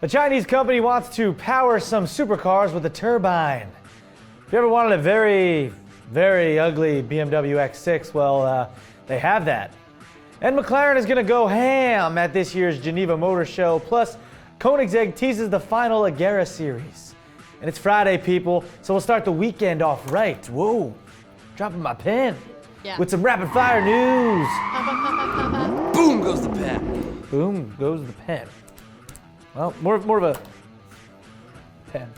A Chinese company wants to power some supercars with a turbine. If you ever wanted a very, very ugly BMW X6, well, they have that. And McLaren is going to go ham at this year's Geneva Motor Show. Plus, Koenigsegg teases the final Agera Series. And it's Friday, people, so we'll start the weekend off right. Whoa, dropping my pen. Yeah. With some rapid fire news. Boom goes the pen. Boom goes the pen. Well, more of a pen.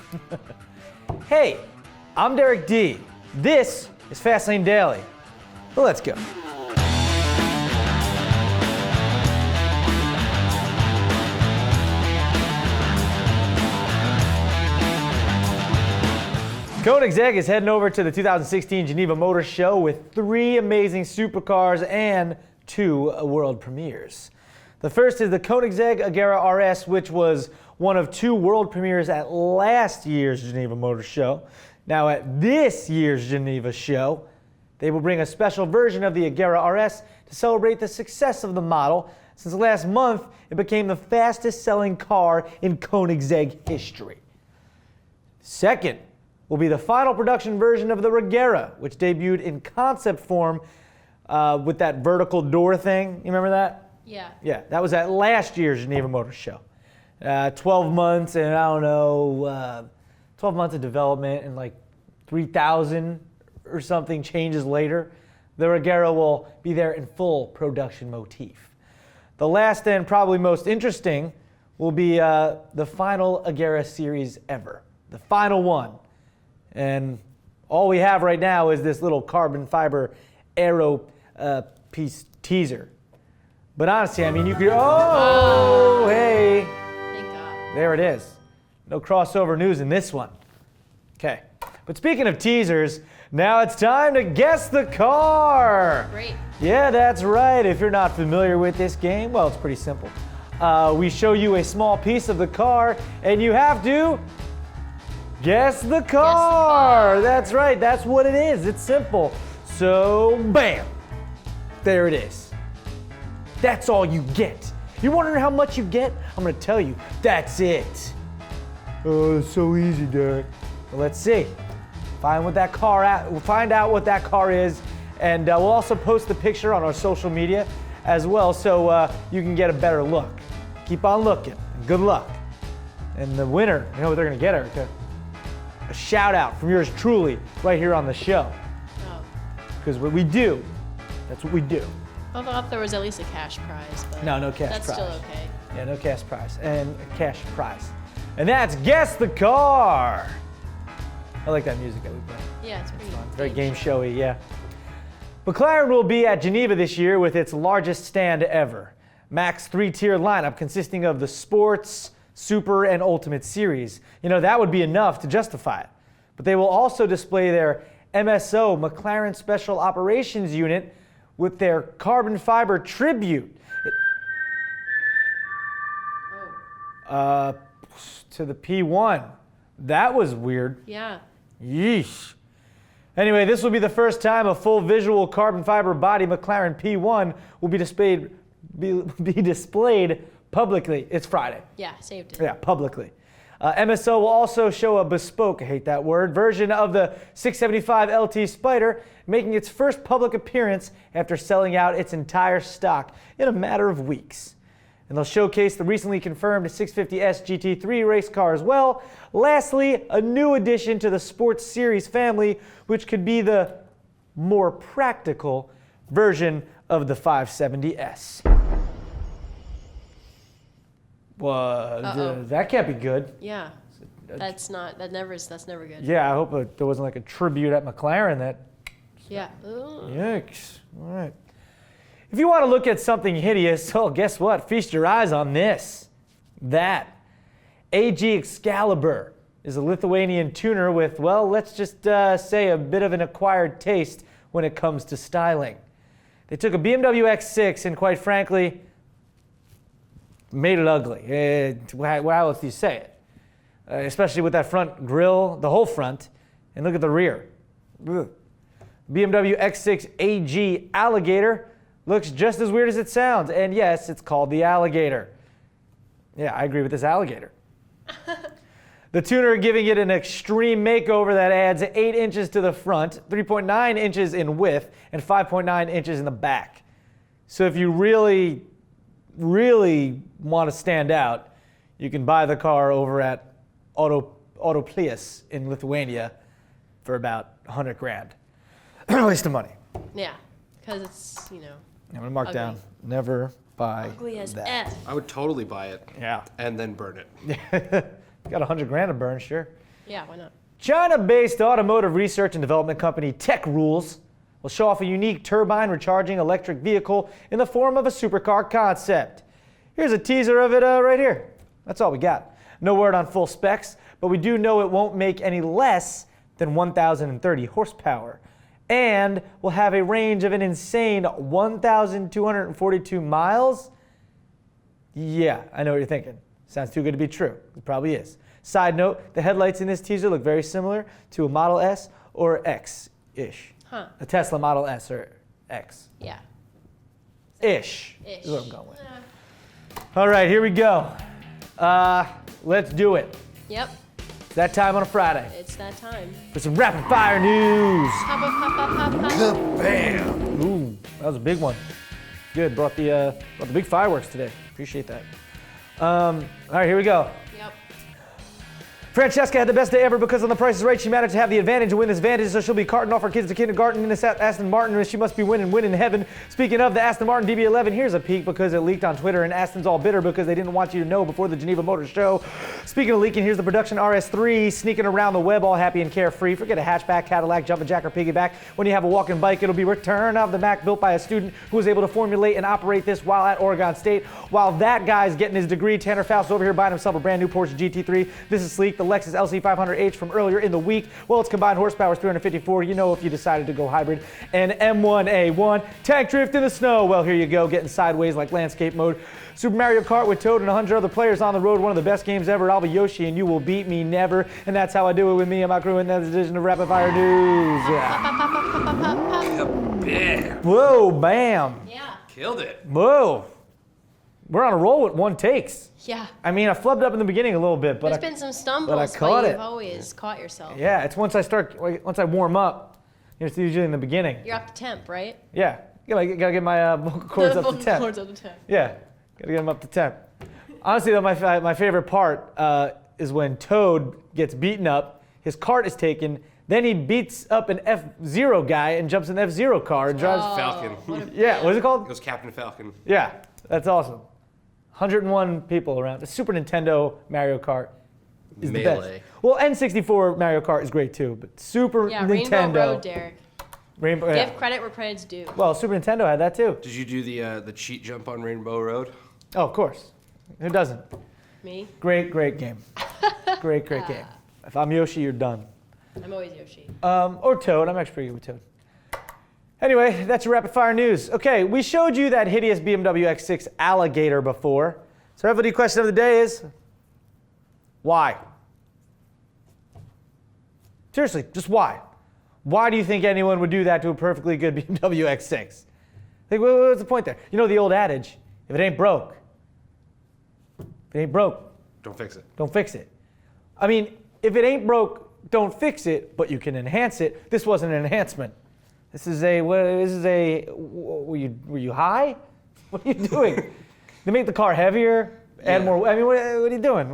Hey, I'm Derek D. This is Fastlane Daily. Well, let's go. Koenigsegg is heading over to the 2016 Geneva Motor Show with 3 amazing supercars and 2 world premieres. The first is the Koenigsegg Agera RS, which was one of 2 world premieres at last year's Geneva Motor Show. Now at this year's Geneva show, they will bring a special version of the Agera RS to celebrate the success of the model. Since last month, it became the fastest selling car in Koenigsegg history. Second will be the final production version of the Agera, which debuted in concept form with that vertical door thing. You remember that? Yeah. Yeah, that was at last year's Geneva Motor Show. 12 months and 12 months of development and like 3,000 or something changes later, the Agera will be there in full production motif. The last and probably most interesting will be the final Agera Series ever, the final one. And all we have right now is this little carbon fiber aero piece teaser. But honestly, I mean, you could, hey. Thank God. There it is. No crossover news in this one. Okay. But speaking of teasers, now it's time to guess the car. Great. Yeah, that's right. If you're not familiar with this game, well, it's pretty simple. We show you a small piece of the car, and you have to guess the car. That's right. That's what it is. It's simple. So, bam. There it is. That's all you get. You're wondering how much you get? I'm going to tell you. That's it. Oh, it's so easy, Derek. Well, let's see. Find what that car at. We'll find out what that car is, and we'll also post the picture on our social media as well, so you can get a better look. Keep on looking. Good luck. And the winner, you know what they're going to get, Erica? A shout out from yours truly right here on the show. Oh. Because what we do, that's what we do. I thought there was at least a cash prize, but No cash that's prize. still okay. Yeah, no cash prize. And a cash prize. And that's Guess the Car. I like that music that we play. Yeah, it's pretty It's very game showy, yeah. McLaren will be at Geneva this year with its largest stand ever. Mac's 3-tier lineup consisting of the Sports, Super, and Ultimate Series. You know, that would be enough to justify it. But they will also display their MSO, McLaren Special Operations Unit, with their carbon fiber tribute. To the P1. That was weird. Yeah. Yeesh. Anyway, this will be the first time a full visual carbon fiber body McLaren P1 will be displayed publicly. It's Friday. Yeah, saved it. Yeah, publicly. MSO will also show a bespoke, I hate that word, version of the 675 LT Spider, making its first public appearance after selling out its entire stock in a matter of weeks. And they'll showcase the recently confirmed 650S GT3 race car as well. Lastly, a new addition to the Sports Series family, which could be the more practical version of the 570S. Well, that can't be good. Yeah. That's never good. Yeah, I hope there wasn't like a tribute at McLaren that. Yeah. Ooh. Yikes. All right. If you want to look at something hideous, well, guess what? Feast your eyes on this. That. AG Excalibur is a Lithuanian tuner with, well, let's just say a bit of an acquired taste when it comes to styling. They took a BMW X6 and, quite frankly, made it ugly. How else do you say it? Especially with that front grille, the whole front, and look at the rear. Ugh. BMW X6 AG Alligator looks just as weird as it sounds, and yes, it's called the Alligator. Yeah, I agree with this alligator. The tuner giving it an extreme makeover that adds 8 inches to the front, 3.9 inches in width, and 5.9 inches in the back. So if you really, really want to stand out, you can buy the car over at Autoplius in Lithuania for about 100 grand. Waste of money. Yeah, because it's, you know. I'm gonna mark Ugly. down. Never buy Ugly as that. F. I would totally buy it. Yeah. And then burn it. Got 100 grand to burn, sure. Yeah, why not? China-based automotive research and development company Tech Rules will show off a unique turbine recharging electric vehicle in the form of a supercar concept. Here's a teaser of it right here. That's all we got. No word on full specs, but we do know it won't make any less than 1,030 horsepower. And will have a range of an insane 1,242 miles. Yeah, I know what you're thinking. Sounds too good to be true. It probably is. Side note, the headlights in this teaser look very similar to a Model S or X-ish. Huh. A Tesla Model S or X. Yeah. Ish. Ish. Is what I'm going with. All right, here we go. Let's do it. Yep, It's that time on a Friday it's that time. for some rapid fire news. Pop, pop, pop, pop, pop, pop. Bam! Ooh, that was a big one. Good, brought the big fireworks today. Appreciate that. All right, here we go. Yep. Francesca had the best day ever because on The Price is Right, she managed to have the advantage and win this vantage, so she'll be carting off her kids to kindergarten in this Aston Martin, and she must be winning in heaven. Speaking of the Aston Martin DB11, here's a peek because it leaked on Twitter, and Aston's all bitter because they didn't want you to know before the Geneva Motor Show. Speaking of leaking, here's the production RS3 sneaking around the web all happy and carefree. Forget a hatchback, Cadillac, jumping jack, or piggyback. When you have a walking bike, it'll be Return of the Mac, built by a student who was able to formulate and operate this while at Oregon State. While that guy's getting his degree, Tanner Faust over here buying himself a brand new Porsche GT3. This is sleek, the Lexus LC500H from earlier in the week. Well, its combined horsepower is 354. You know, if you decided to go hybrid. And M1A1 tank drift in the snow. Well, here you go, getting sideways like landscape mode. Super Mario Kart with Toad and 100 other players on the road. One of the best games ever. I'll be Yoshi and you will beat me never. And that's how I do it with me and my crew in that edition of Rapid Fire News. Yeah. Pop, pop, pop, pop, pop, pop. Bam! Whoa, bam. Yeah. Killed it. Whoa. We're on a roll with one takes. Yeah. I mean, I flubbed up in the beginning a little bit, but There's been some stumbles, but I caught you've it. always caught yourself. Yeah, it's once I warm up. It's usually in the beginning. You're up to temp, right? Yeah, gotta get my vocal cords up to 10. Chords up to temp. Yeah, gotta get them up to 10. Honestly, though, my favorite part is when Toad gets beaten up, his cart is taken, then he beats up an F-Zero guy and jumps in the F-Zero car and drives. Falcon. Yeah, what is it It called? was Captain Falcon. Yeah, that's awesome. 101 people around. The Super Nintendo Mario Kart is the best. Melee. Well, N64 Mario Kart is great too, but Super Yeah, Nintendo. Rainbow Road, Derek. Rainbow, yeah. Give credit where credit's due. Well, Super Nintendo had that too. Did you do the cheat jump on Rainbow Road? Oh, of course. Who doesn't? Me? Great game. Great game. If I'm Yoshi, you're done. I'm always Yoshi. Or Toad. I'm actually pretty good with Toad. Anyway, that's your rapid fire news. Okay, we showed you that hideous BMW X6 alligator before. So our FLD question of the day is, why? Seriously, just why? Why do you think anyone would do that to a perfectly good BMW X6? Like, what's the point there? You know the old adage, if it ain't broke, Don't fix it. don't fix it. I mean, if it ain't broke, don't fix it, but you can enhance it. This wasn't an enhancement. Were you high? What are you doing? They make the car heavier, add more. I mean, what are you doing?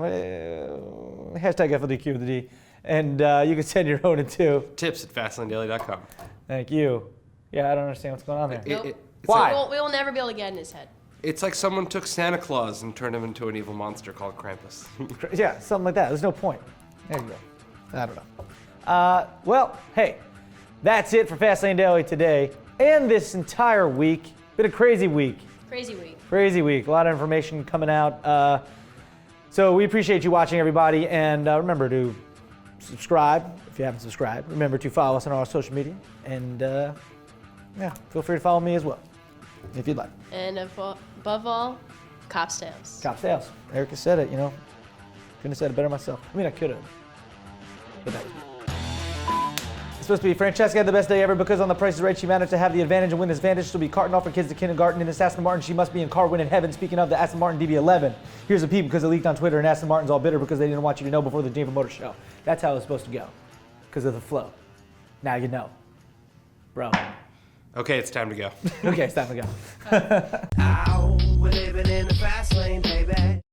Hashtag FLDQ of the D. And you can send your own in too. Tips at fastlanedaily.com. Thank you. Yeah, I don't understand what's going on there. Nope. It's Why? like- We will never be able to get in his head. It's like someone took Santa Claus and turned him into an evil monster called Krampus. Yeah, something like that. There's no point. There you go. I don't know. Well, hey, that's it for Fastlane Daily today and this entire week. Been a crazy week. Crazy week. Crazy week. A lot of information coming out. So we appreciate you watching, everybody. And remember to subscribe if you haven't subscribed. Remember to follow us on our social media. And yeah, feel free to follow me as well if you'd like. And above all, cop's tails. Cop sales. Erica said it, you know. Couldn't have said it better myself. I mean, I could have. But that was me. It's supposed to be Francesca had the best day ever because on The Price is Right she managed to have the advantage and win this advantage. She'll be carting off her kids to kindergarten in this Aston Martin. She must be in car winning heaven. Speaking of the Aston Martin DB11, here's a peep because it leaked on Twitter and Aston Martin's all bitter because they didn't want you to know before the Geneva Motor Show. That's how it's supposed to go because of the flow. Now you know. Bro. Okay, it's time to go. Okay, it's time to go. Ow, we're living in the fast lane, baby.